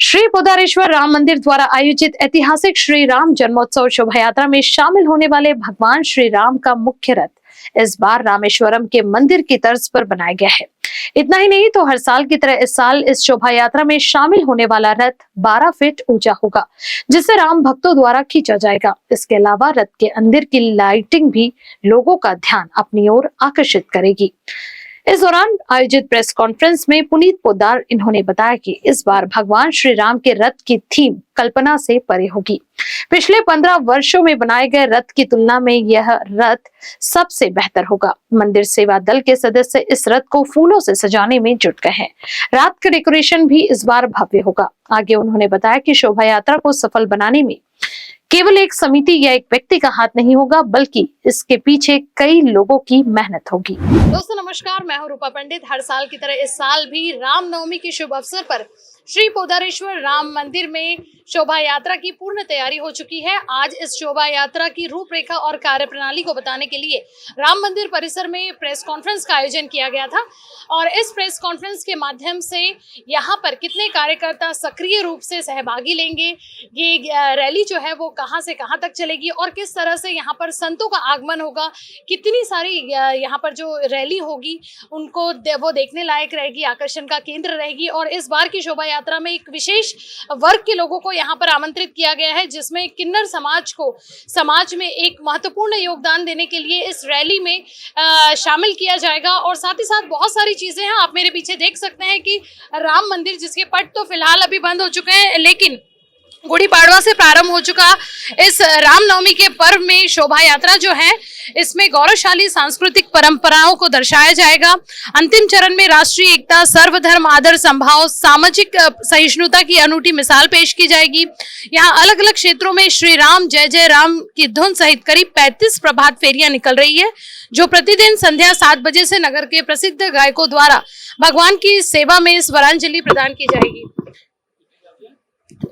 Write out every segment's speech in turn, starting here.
श्री पोदारेश्वर राम मंदिर द्वारा आयोजित ऐतिहासिक श्री राम जन्मोत्सव शोभा यात्रा में शामिल होने वाले भगवान श्री राम का मुख्य रथ इस बार रामेश्वरम के मंदिर की तर्ज पर बनाया गया है। इतना ही नहीं तो हर साल की तरह इस साल इस शोभा यात्रा में शामिल होने वाला रथ 12 फीट ऊंचा होगा, जिसे राम भक्तों द्वारा खींचा जाएगा। इसके अलावा रथ के अंदर की लाइटिंग भी लोगों का ध्यान अपनी ओर आकर्षित करेगी। इस दौरान आयोजित प्रेस कॉन्फ्रेंस में पुनीत पोद्दार इन्होंने बताया कि इस बार भगवान श्री राम के रथ की थीम कल्पना से परे होगी। पिछले 15 वर्षों में बनाए गए रथ की तुलना में यह रथ सबसे बेहतर होगा। मंदिर सेवा दल के सदस्य इस रथ को फूलों से सजाने में जुट गए हैं। रात का डेकोरेशन भी इस बार भव्य होगा। आगे उन्होंने बताया कि शोभा यात्रा को सफल बनाने में केवल एक समिति या एक व्यक्ति का हाथ नहीं होगा, बल्कि इसके पीछे कई लोगों की मेहनत होगी। दोस्तों नमस्कार, मैं हूं रूपा पंडित। हर साल की तरह इस साल भी रामनवमी के शुभ अवसर पर श्री पोदारेश्वर राम मंदिर में शोभा यात्रा की पूर्ण तैयारी हो चुकी है। आज इस शोभा यात्रा की रूपरेखा और कार्यप्रणाली को बताने के लिए राम मंदिर परिसर में प्रेस कॉन्फ्रेंस का आयोजन किया गया था और इस प्रेस कॉन्फ्रेंस के माध्यम से यहाँ पर कितने कार्यकर्ता सक्रिय रूप से सहभागी लेंगे, ये रैली जो है वो कहाँ से कहाँ तक चलेगी और किस तरह से यहाँ पर संतों का आगमन होगा, कितनी सारी यहाँ पर जो रैली होगी उनको वो देखने लायक रहेगी, आकर्षण का केंद्र रहेगी। और इस बार की शोभा यात्रा में एक विशेष वर्ग के लोगों को यहाँ पर आमंत्रित किया गया है, जिसमें किन्नर समाज को समाज में एक महत्वपूर्ण योगदान देने के लिए इस रैली में शामिल किया जाएगा। और साथ ही साथ बहुत सारी चीजें हैं। आप मेरे पीछे देख सकते हैं कि राम मंदिर जिसके पट तो फिलहाल अभी बंद हो चुके हैं, लेकिन गुड़ी पाड़वा से प्रारंभ हो चुका इस रामनवमी के पर्व में शोभा यात्रा जो है इसमें गौरवशाली सांस्कृतिक परंपराओं को दर्शाया जाएगा। अंतिम चरण में राष्ट्रीय एकता, सर्वधर्म आदर संभाव, सामाजिक सहिष्णुता की अनूठी मिसाल पेश की जाएगी। यहाँ अलग अलग क्षेत्रों में श्री राम जय जय राम की धुन सहित करीब 35 प्रभात फेरियां निकल रही है, जो प्रतिदिन संध्या 7 बजे से नगर के प्रसिद्ध गायकों द्वारा भगवान की सेवा में स्वरांजलि प्रदान की जाएगी।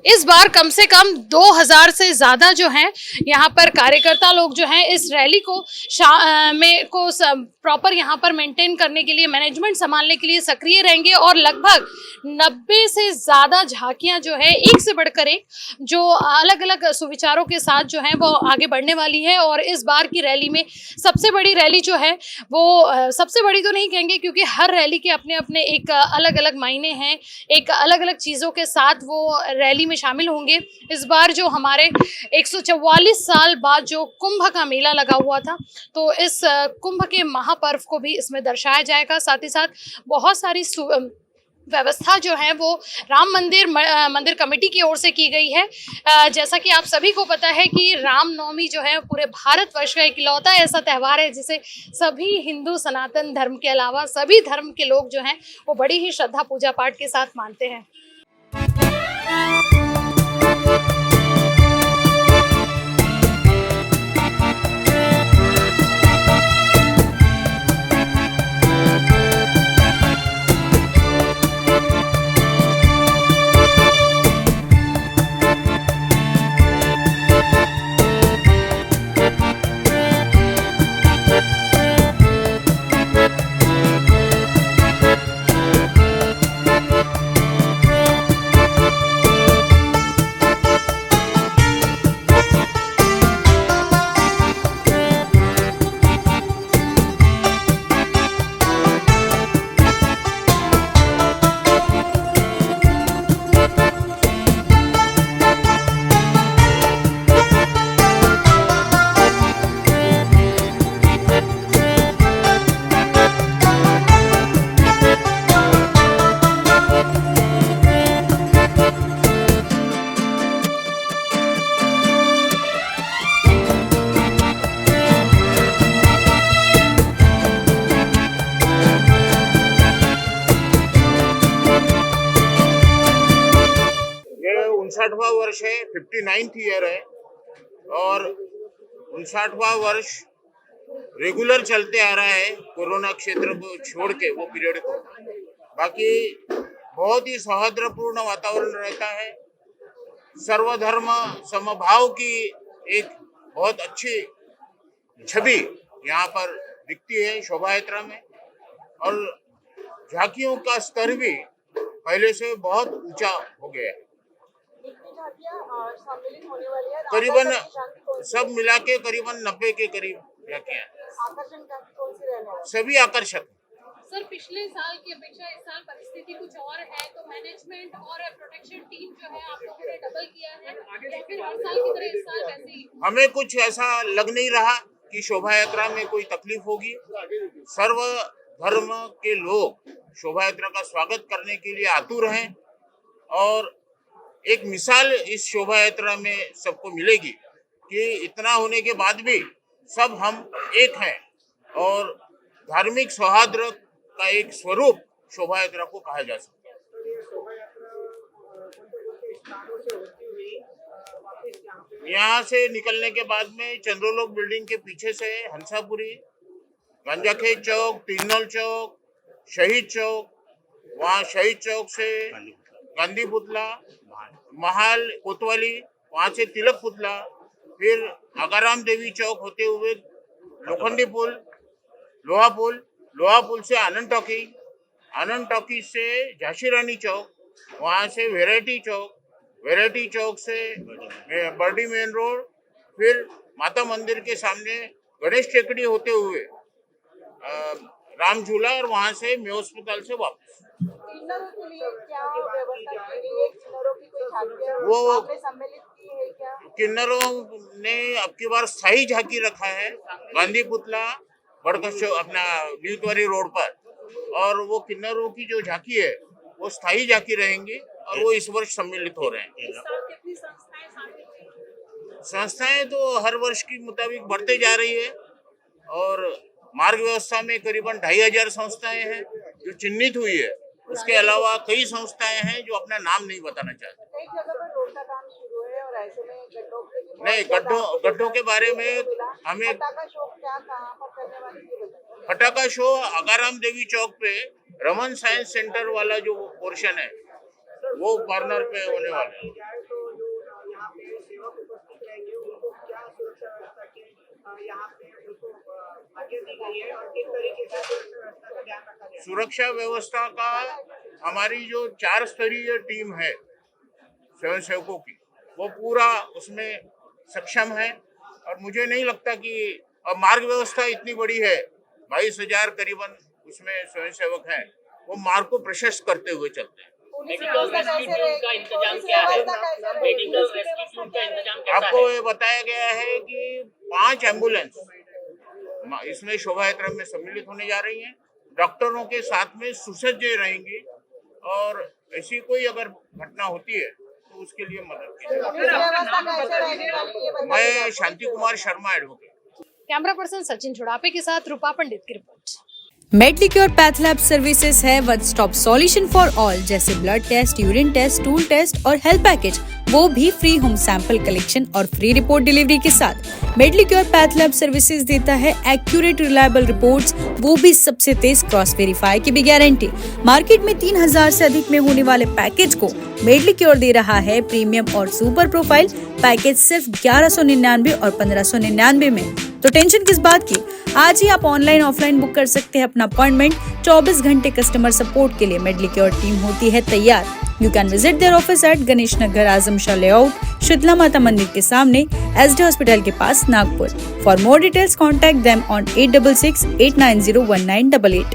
इस बार कम से कम 2000 से ज्यादा जो हैं यहाँ पर कार्यकर्ता लोग जो हैं इस रैली को प्रॉपर यहाँ पर मेंटेन करने के लिए, मैनेजमेंट संभालने के लिए सक्रिय रहेंगे और लगभग 90 से ज्यादा झांकियां जो है एक से बढ़कर एक जो अलग अलग सुविचारों के साथ जो है वो आगे बढ़ने वाली है। और इस बार की रैली में सबसे बड़ी रैली जो है वो सबसे बड़ी तो नहीं कहेंगे, क्योंकि हर रैली के अपने अपने एक अलग अलग मायने हैं, एक अलग अलग चीज़ों के साथ वो रैली में शामिल होंगे। इस बार जो हमारे 144 साल बाद जो कुंभ का मेला लगा हुआ था, तो इस कुंभ के महापर्व को भी इसमें दर्शाया जाएगा। साथ ही साथ बहुत सारी व्यवस्था जो है वो राम मंदिर कमेटी की ओर से की गई है। जैसा कि आप सभी को पता है कि रामनवमी जो है पूरे भारतवर्ष का इकलौता ऐसा त्यौहार है जिसे सभी हिंदू सनातन धर्म के अलावा सभी धर्म के लोग जो हैं वो बड़ी ही श्रद्धा पूजा पाठ के साथ मानते हैं। वर्ष है, 59th ईयर है और 59वां वर्ष रेगुलर चलते आ रहा है। कोरोना क्षेत्र को छोड़ के वो पीरियड को बाकी बहुत ही सौहार्दपूर्ण वातावरण रहता है। सर्वधर्म समभाव की एक बहुत अच्छी छवि यहाँ पर दिखती है शोभा यात्रा में और झांकियों का स्तर भी पहले से बहुत ऊंचा हो गया है। झांकियां सम्मिलित होने वाली है? करीबन आकर्षण की शांति कौन सी सब मिला के करीबन 90 के करीब झांकियां हैं। आकर्षण का कौन सी रहने वाली? सभी आकर्षक। सर पिछले साल की अपेक्षा इस साल परिस्थिति कुछ और है, तो मैनेजमेंट और प्रोटेक्शन टीम जो है आप लोगों ने डबल किया है, या फिर हर साल की तरह इस साल वैसे ही? हमें कुछ ऐसा लग नहीं रहा कि शोभा यात्रा में कोई तकलीफ होगी। सर्व धर्म के लोग शोभा यात्रा का स्वागत करने के लिए आतुर हैं और एक मिसाल इस शोभा यात्रा में सबको मिलेगी कि इतना होने के बाद भी सब हम एक हैं और धार्मिक सौहार्द का एक स्वरूप शोभा यात्रा को कहा जा सकता है। यहाँ से निकलने के बाद में चंद्रलोक बिल्डिंग के पीछे से हंसापुरी, गंजाखेत चौक, तीनोल चौक, शहीद चौक, वहाँ शहीद चौक से गांधी पुतला, महाल कोतवाली, वहाँ से तिलक पुतला, फिर आगाराम देवी चौक होते हुए लोखंडी पुल, लोहा पुल से आनंद टॉकी से झांसी रानी चौक, वहाँ से वैरायटी चौक से बर्डी मेन रोड, फिर माता मंदिर के सामने गणेश टेकड़ी होते हुए राम झूला और वहाँ से मेयो अस्पताल से वापस। किन्नरों के लिए क्या व्यवस्था की गई है? किन्नरों की कोई झांकियां वो आपने सम्मिलित की है क्या? किन्नरों ने अब की बार स्थायी झांकी रखा है गांधी पुतला बड़कशो अपना बीतवारी रोड पर, और वो किन्नरों की जो झांकी है वो स्थायी झांकी रहेंगी और वो इस वर्ष सम्मिलित हो रहे हैं। इस साल कितनी संस्थाएं शामिल हुई? संस्थाएं तो हर वर्ष की मुताबिक बढ़ते जा रही है और मार्ग व्यवस्था में करीबन 2500 संस्थाएं हैं जो चिन्हित हुई है। उसके अलावा कई संस्थाएं हैं जो अपना नाम नहीं बताना चाहती। कई जगह पर रोड का काम शुरू है और ऐसे में गड्ढों के लिए नहीं, गड्ढों के बारे में हमें पटाखा शो क्या कहाँ पर करने वाली है बताइए? फटाका शो आगाराम देवी चौक पे रमन साइंस सेंटर वाला जो पोर्शन है वो कॉर्नर पे होने वाला है। तो जो यहाँ पे सेवक उपस्थित रहेंगे उनको क्या सुरक्षा व्यवस्था की यहाँ पे उनको आज्ञा दी गई है और किस तरीके से सुरक्षा व्यवस्था का ध्यान रखा गया है? सुरक्षा व्यवस्था का हमारी जो 4 स्तरीय टीम है स्वयंसेवकों की, वो पूरा उसमें सक्षम है और मुझे नहीं लगता कि अब मार्ग व्यवस्था इतनी बड़ी है, 22,000 करीबन उसमें स्वयंसेवक हैं, वो मार्ग को प्रशस्त करते हुए चलते हैं। मेडिकल रेस्क्यू टीम का इंतजाम क्या है? मेडिकल रेस्क्यू टीम का इंतजाम कैसा आपको है? ये बताया गया है कि 5 एम्बुलेंस इसमें शोभा यात्रा में सम्मिलित होने जा रही हैं। डॉक्टरों के साथ में सुसज्ज रहेंगी और ऐसी कोई अगर घटना होती है तो उसके लिए मदद की जाएगी। पुलिस व्यवस्था कैसे रहने वाली है बताइए? मैं Shanti Kumar Sharma advocate. Camera person Sachin Chhudape के साथ रूपा पंडित की report. Medlicure path lab services है one stop solution for all, जैसे blood test, urine test, stool test और हेल्थ पैकेज, वो भी फ्री होम सैंपल कलेक्शन और फ्री रिपोर्ट डिलीवरी के साथ। मेडलिक्योर पैथ लैब सर्विसेज देता है एक्यूरेट रिलायबल रिपोर्ट्स, वो भी सबसे तेज क्रॉस वेरीफाई की भी गारंटी। मार्केट में 3000 से अधिक में होने वाले पैकेज को मेडलिक्योर दे रहा है प्रीमियम और सुपर प्रोफाइल पैकेज सिर्फ 1199 और 1599 में। तो टेंशन किस बात की, आज ही आप ऑनलाइन ऑफलाइन बुक कर सकते हैं अपना अपॉइंटमेंट। 24 घंटे कस्टमर सपोर्ट के लिए मेडलिक्योर टीम होती है तैयार। You can visit their office at Ganesh Nagar, Azam Shah layout, Sheetla Mata मंदिर के सामने, SD हॉस्पिटल के पास, Nagpur. For more details contact them on 8668901988।